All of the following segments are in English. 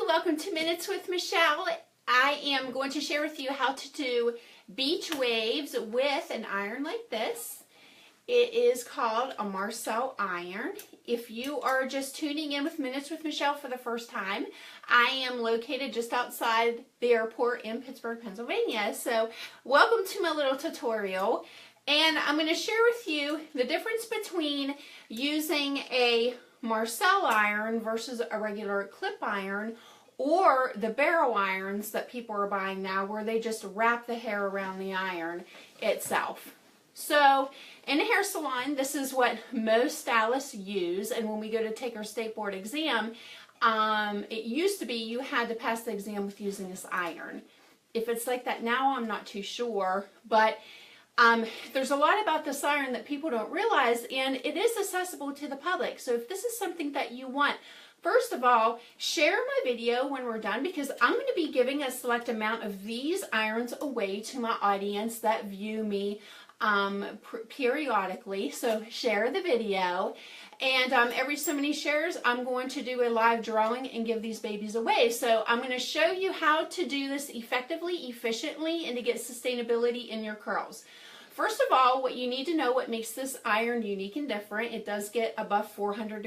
Welcome to Minutes with Michelle. I am going to share with you how to do beach waves with an iron like this. It is called a Marcel iron. If you are just tuning in with Minutes with Michelle for the first time, I am located just outside the airport in Pittsburgh, Pennsylvania. So welcome to my little tutorial. And I'm going to share with you the difference between using a marcel iron versus a regular clip iron, or the barrel irons that people are buying now where they just wrap the hair around the iron itself. So in a hair salon, this is what most stylists use, and when we go to take our state board exam, it used to be you had to pass the exam with using this iron. If it's like that now, I'm not too sure, but there's a lot about this iron that people don't realize, and it is accessible to the public. So if this is something that you want, first of all, share my video when we're done, because I'm going to be giving a select amount of these irons away to my audience that view me periodically. So share the video, and every so many shares I'm going to do a live drawing and give these babies away. So I'm going to show you how to do this effectively, efficiently, and to get sustainability in your curls. First of all, what you need to know what makes this iron unique and different, it does get above 400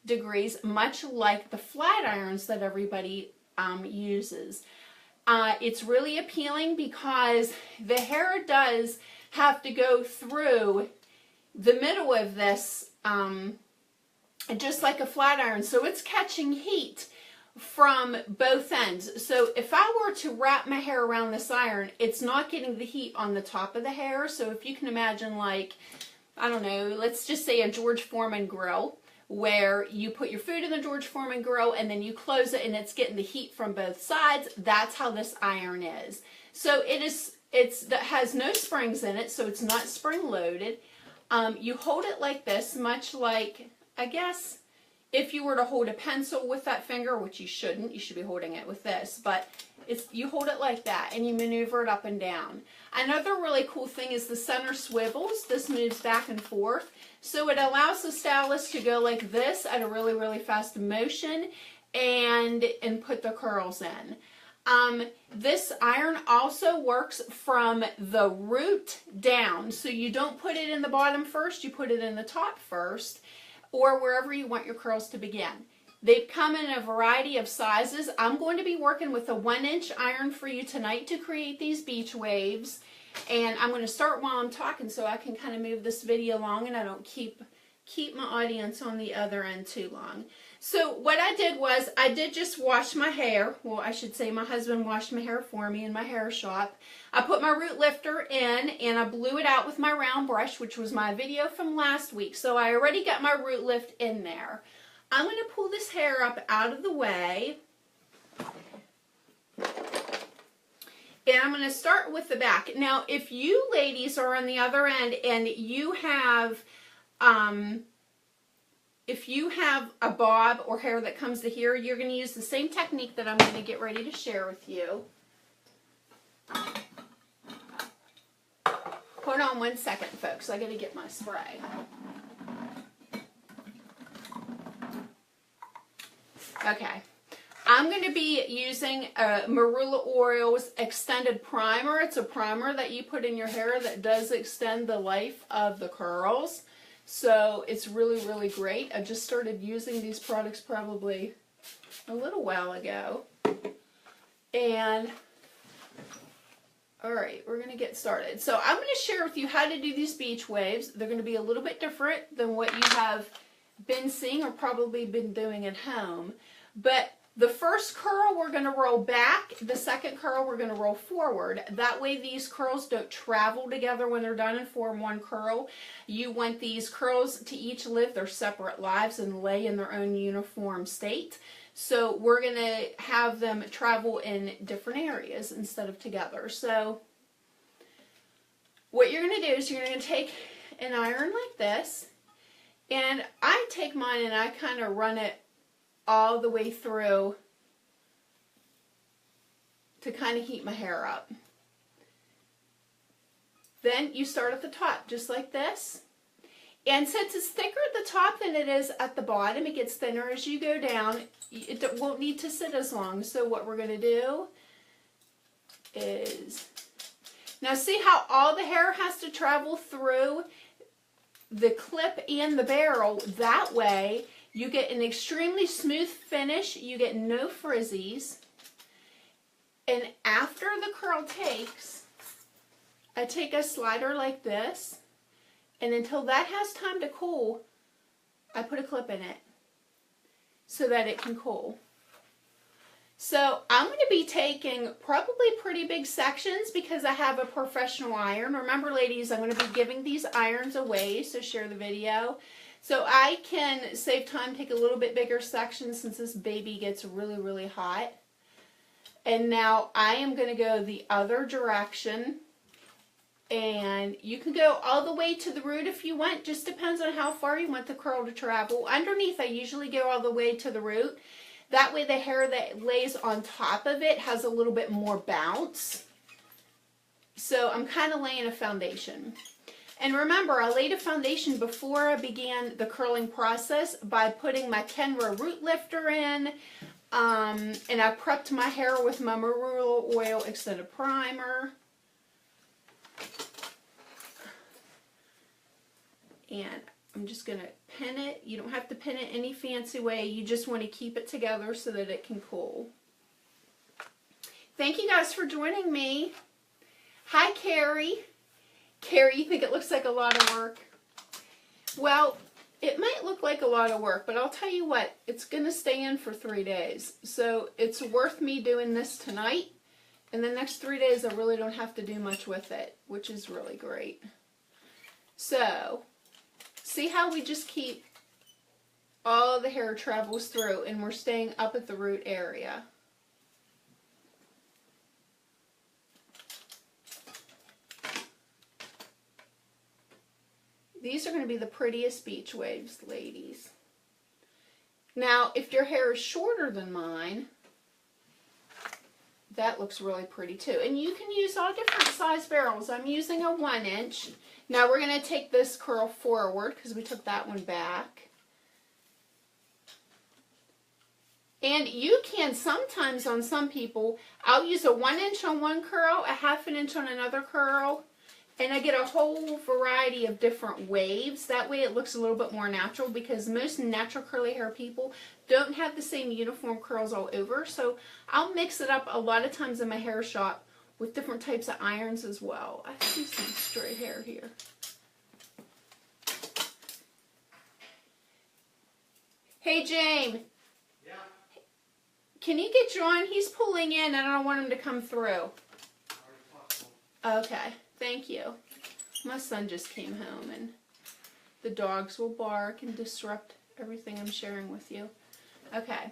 degrees, much like the flat irons that everybody uses. It's really appealing because the hair does have to go through the middle of this just like a flat iron, so it's catching heat from both ends. So if I were to wrap my hair around this iron, it's not getting the heat on the top of the hair. So if you can imagine, like, I don't know, let's just say a George Foreman grill, where you put your food in the George Foreman grill and then you close it and it's getting the heat from both sides. That's how this iron is. So it has no springs in it, so it's not spring loaded. You hold it like this, much like, I guess, if you were to hold a pencil with that finger, which you shouldn't, you should be holding it with this, but you hold it like that and you maneuver it up and down. Another really cool thing is the center swivels. This moves back and forth, so it allows the stylist to go like this at a really, really fast motion and put the curls in. This iron also works from the root down, so you don't put it in the bottom first, you put it in the top first, or wherever you want your curls to begin. They come in a variety of sizes. I'm going to be working with a 1-inch iron for you tonight to create these beach waves, and I'm going to start while I'm talking so I can kind of move this video along and I don't keep my audience on the other end too long. So what I did was, I did just wash my hair. Well, I should say my husband washed my hair for me in my hair shop. I put my root lifter in and I blew it out with my round brush, which was my video from last week. So I already got my root lift in there. I'm going to pull this hair up out of the way. And I'm going to start with the back. Now, if you ladies are on the other end and you have if you have a bob or hair that comes to here, you're going to use the same technique that I'm going to get ready to share with you. Hold on one second, folks. I got to get my spray. Okay. I'm going to be using Marula Oil's Extended Primer. It's a primer that you put in your hair that does extend the life of the curls. So it's really, really great. I just started using these products probably a little while ago. And, alright, we're going to get started. So I'm going to share with you how to do these beach waves. They're going to be a little bit different than what you have been seeing or probably been doing at home. But the first curl we're going to roll back, the second curl we're going to roll forward. That way these curls don't travel together when they're done and form one curl. You want these curls to each live their separate lives and lay in their own uniform state. So we're going to have them travel in different areas instead of together. So what you're going to do is you're going to take an iron like this, and I take mine and I kind of run it all the way through to kind of heat my hair up. Then you start at the top just like this, And since it's thicker at the top than it is at the bottom, it gets thinner as you go down. It won't need to sit as long. So what we're going to do is, now see how all the hair has to travel through the clip and the barrel? That way you get an extremely smooth finish. You get no frizzies. And after the curl takes, I take a slider like this, and until that has time to cool, I put a clip in it so that it can cool. So I'm going to be taking probably pretty big sections because I have a professional iron. Remember, ladies, I'm going to be giving these irons away, so share the video. So I can save time, take a little bit bigger sections since this baby gets really, really hot. And now I am going to go the other direction. And you can go all the way to the root if you want. Just depends on how far you want the curl to travel. Underneath, I usually go all the way to the root. That way the hair that lays on top of it has a little bit more bounce. So I'm kind of laying a foundation. And remember, I laid a foundation before I began the curling process by putting my Kenra root lifter in. And I prepped my hair with my marula oil extended primer. And I'm just going to pin it. You don't have to pin it any fancy way. You just want to keep it together so that it can cool. Thank you guys for joining me. Hi, Carrie. Carrie, you think it looks like a lot of work? Well, it might look like a lot of work, but I'll tell you what, it's going to stay in for 3 days. So it's worth me doing this tonight. And the next 3 days, I really don't have to do much with it, which is really great. So see how we just keep all the hair travels through and we're staying up at the root area. These are going to be the prettiest beach waves, ladies. Now, if your hair is shorter than mine, that looks really pretty too. And you can use all different size barrels. I'm using a 1 inch. Now we're going to take this curl forward because we took that one back. And you can sometimes, on some people, I'll use a 1 inch on one curl, a 1/2 inch on another curl, and I get a whole variety of different waves. That way it looks a little bit more natural because most natural curly hair people don't have the same uniform curls all over. So I'll mix it up a lot of times in my hair shop with different types of irons as well. I see some stray hair here. Hey, James. Yeah. Can you get John? He's pulling in and I don't want him to come through. Okay, thank you. My son just came home and the dogs will bark and disrupt everything I'm sharing with you. Okay.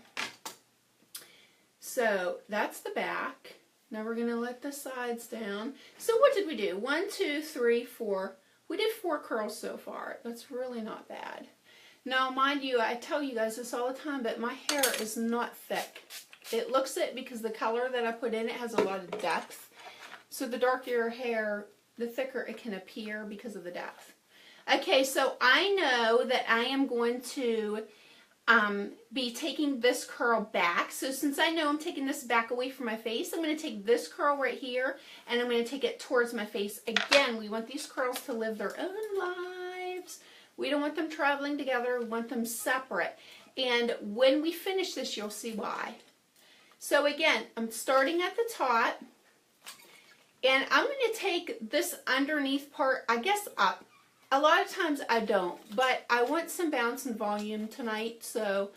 So that's the back. Now we're going to let the sides down. So what did we do? 1, 2, 3, 4. We did 4 curls so far. That's really not bad. Now, mind you, I tell you guys this all the time, but my hair is not thick. It looks it because the color that I put in it has a lot of depth. So the darker your hair, the thicker it can appear because of the depth. Okay, so I know that I am going to be taking this curl back. So since I know I'm taking this back away from my face, I'm going to take this curl right here and I'm going to take it towards my face. Again, we want these curls to live their own lives. We don't want them traveling together. We want them separate. And when we finish this, you'll see why. So again, I'm starting at the top and I'm going to take this underneath part, I guess, up. A lot of times I don't, but I want some bounce and volume tonight, so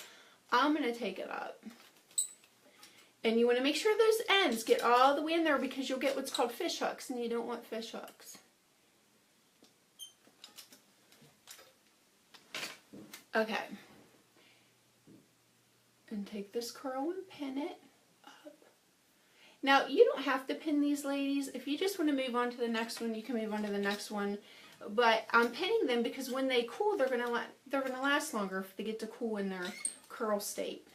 I'm going to take it up. And you want to make sure those ends get all the way in there because you'll get what's called fish hooks, and you don't want fish hooks. Okay. And take this curl and pin it up. Now, you don't have to pin these, ladies. If you just want to move on to the next one, you can move on to the next one. But I'm pinning them because when they cool, they're gonna last longer if they get to cool in their curl state.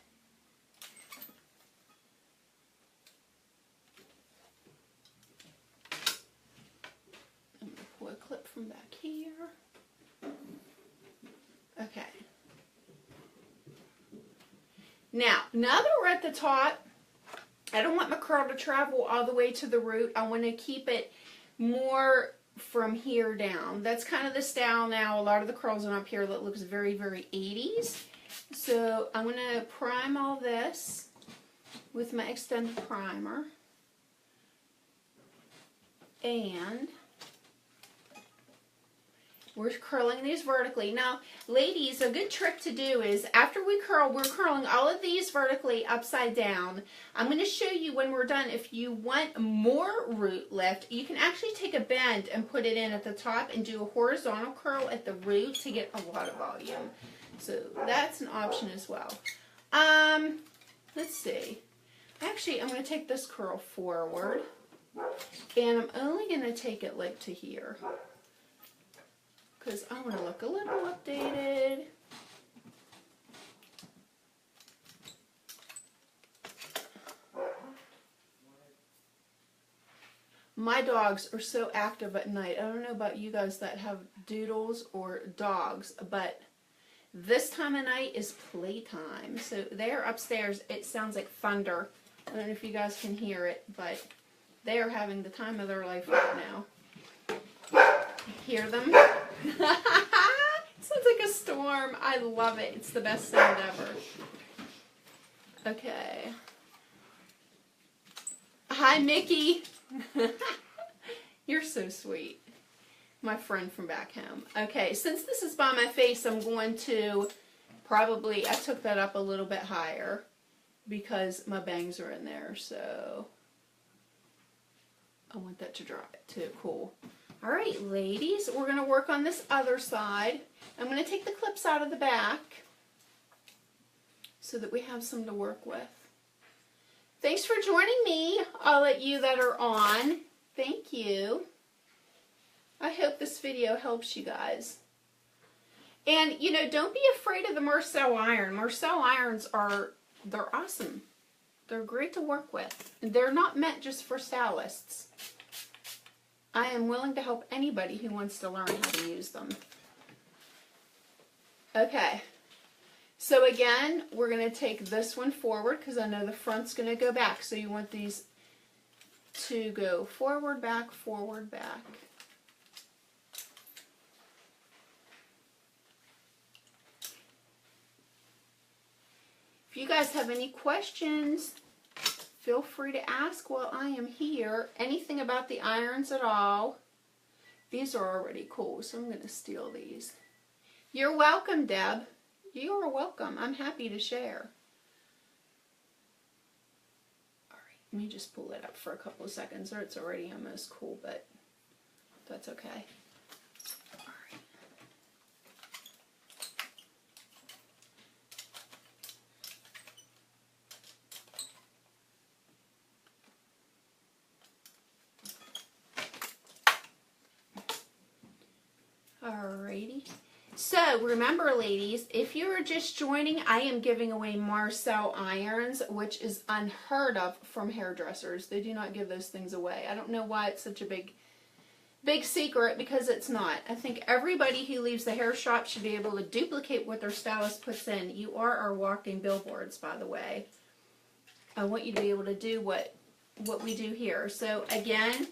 I'm gonna pull a clip from back here. Okay. Now that we're at the top, I don't want my curl to travel all the way to the root. I want to keep it more from here down. That's kind of the style now. A lot of the curls are up here that looks very, very 80s. So I'm going to prime all this with my extended primer. And we're curling these vertically. Now, ladies, a good trick to do is after we curl, we're curling all of these vertically upside down. I'm going to show you when we're done. If you want more root lift, you can actually take a bend and put it in at the top and do a horizontal curl at the root to get a lot of volume. So that's an option as well. Let's see. Actually, I'm going to take this curl forward, and I'm only going to take it like to here, because I want to look a little updated. My dogs are so active at night. I don't know about you guys that have doodles or dogs, but this time of night is playtime. So they're upstairs. It sounds like thunder. I don't know if you guys can hear it, but they are having the time of their life right now. Hear them? Sounds like a storm. I love it. It's the best sound ever. Okay. Hi, Mickey. You're so sweet. My friend from back home. Okay, since this is by my face, I'm going to probably, I took that up a little bit higher because my bangs are in there, so I want that to drop it too. Cool. All right, ladies, we're going to work on this other side. I'm going to take the clips out of the back so that we have some to work with. Thanks for joining me, all of you that are on. Thank you. I hope this video helps you guys. And, you know, don't be afraid of the Marcel iron. Marcel irons they're awesome. They're great to work with. They're not meant just for stylists. I am willing to help anybody who wants to learn how to use them. Okay. So again, we're going to take this one forward because I know the front's going to go back. So you want these to go forward, back, forward, back. If you guys have any questions, feel free to ask while I am here. Anything about the irons at all. These are already cool, so I'm going to steal these. You're welcome, Deb. You are welcome. I'm happy to share. All right, let me just pull it up for a couple of seconds, or it's already almost cool, but that's okay. Alrighty. So remember, ladies, if you are just joining, I am giving away Marcel irons, which is unheard of from hairdressers. They do not give those things away. I don't know why it's such a big secret, because it's not. I think everybody who leaves the hair shop should be able to duplicate what their stylist puts in. You are our walking billboards, by the way. I want you to be able to do what we do here. So again,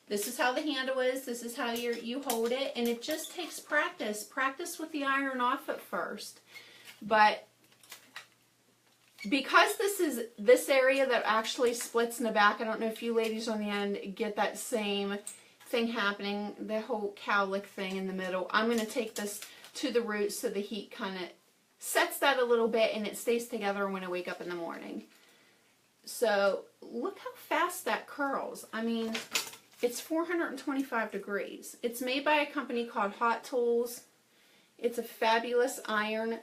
this is how the handle is. This is how you hold it. And it just takes practice. Practice with the iron off at first. But because this is this area that actually splits in the back, I don't know if you ladies on the end get that same thing happening, the whole cowlick thing in the middle. I'm going to take this to the root so the heat kind of sets that a little bit and it stays together when I wake up in the morning. So look how fast that curls. I mean, it's 425 degrees. It's made by a company called Hot Tools. It's a fabulous iron.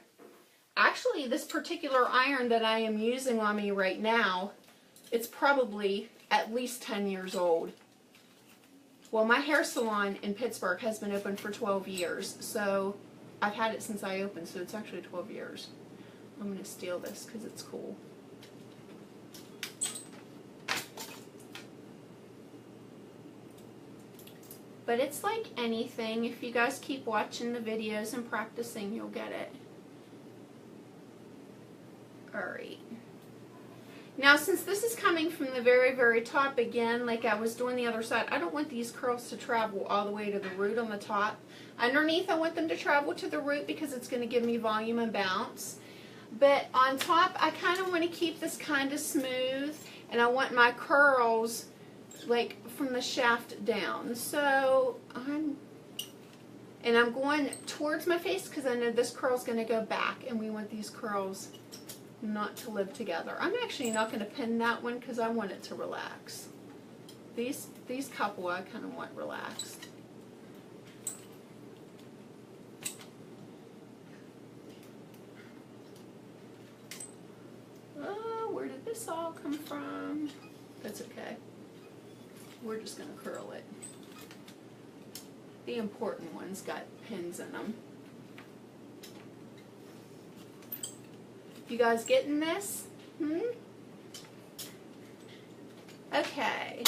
Actually, this particular iron that I am using on me right now, it's probably at least 10 years old. Well, my hair salon in Pittsburgh has been open for 12 years, so I've had it since I opened, so it's actually 12 years. I'm going to steal this because it's cool. But it's like anything. If you guys keep watching the videos and practicing, you'll get it. Alright. Now, since this is coming from the very, very top again, like I was doing the other side, I don't want these curls to travel all the way to the root on the top. Underneath, I want them to travel to the root because it's going to give me volume and bounce. But on top, I kind of want to keep this kind of smooth, and I want my curls like from the shaft down. So I'm going towards my face because I know this curl's going to go back, and we want these curls not to live together. I'm actually not going to pin that one because I want it to relax. These couple I kind of want relaxed. Oh, where did this all come from? That's okay. We're just going to curl it. The important ones got pins in them. You guys getting this? Okay.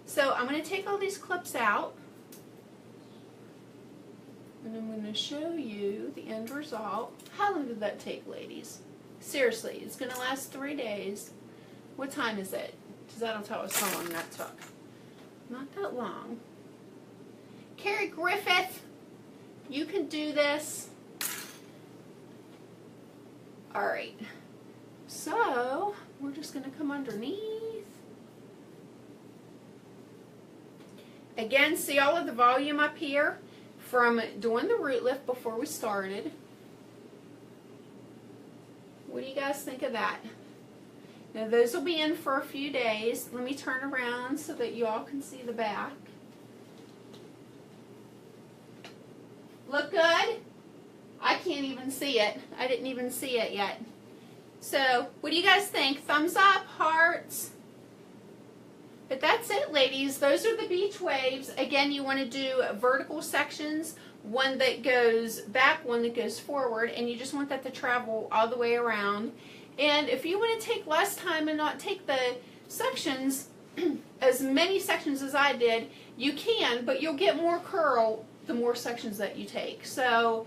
So I'm going to take all these clips out. And I'm going to show you the end result. How long did that take, ladies? Seriously, it's going to last 3 days. What time is it? Because that'll tell us how long that took. Not that long. Carrie Griffith, you can do this. Alright, so we're just going to come underneath. Again, see all of the volume up here from doing the root lift before we started. What do you guys think of that? Now those will be in for a few days. Let me turn around so that you all can see the back. Look good? I can't even see it. I didn't even see it yet. So, what do you guys think? Thumbs up, hearts. But that's it, ladies. Those are the beach waves. Again, you want to do vertical sections, one that goes back, one that goes forward, and you just want that to travel all the way around. And if you want to take less time and not take the sections, as many sections as I did, you can, but you'll get more curl the more sections that you take. So,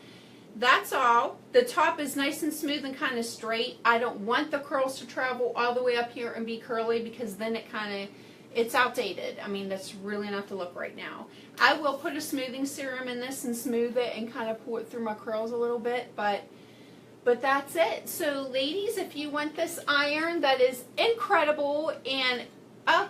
that's all. The top is nice and smooth and kind of straight. I don't want the curls to travel all the way up here and be curly because then it's outdated. I mean, that's really not the look right now. I will put a smoothing serum in this and smooth it and kind of pull it through my curls a little bit, but that's it. So ladies, if you want this iron that is incredible and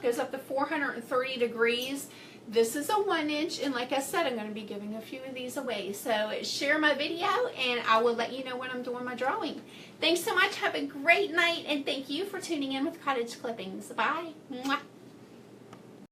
goes up to 430 degrees, this is a 1-inch, and like I said, I'm going to be giving a few of these away. So share my video, and I will let you know when I'm doing my drawing. Thanks so much. Have a great night, and thank you for tuning in with Cottage Clippings. Bye. Mwah.